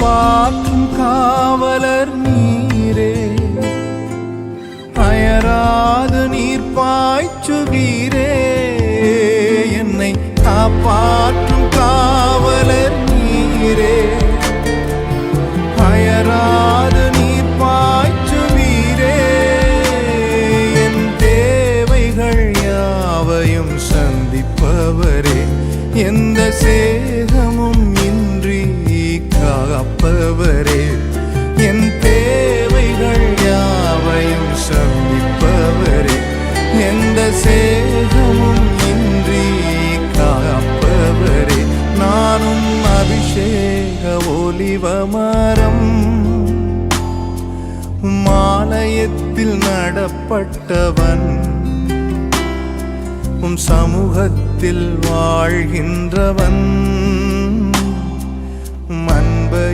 காப்பாற்றும் காவலர் நீரே. அயராது நீர் பாய்ச்சுவீரே, என்னை காப்பாற்றும் காவலர் நீரே. அயராது நீர் பாய்ச்சுவீரே, என் தேவைகள் யாவையும் சந்திப்பவரே. எந்த சேதமும் இன்றி காப்பவரே. என் தேவைகள் யாவையும் சந்திப்பவரே. எந்த சேதமும் இன்றி காப்பவரே. நானும் அபிஷேக ஒலிவமரம், ஆலயத்தில் நடப்பட்டவன். சமூகத்தில் வாழ்கின்றவன்.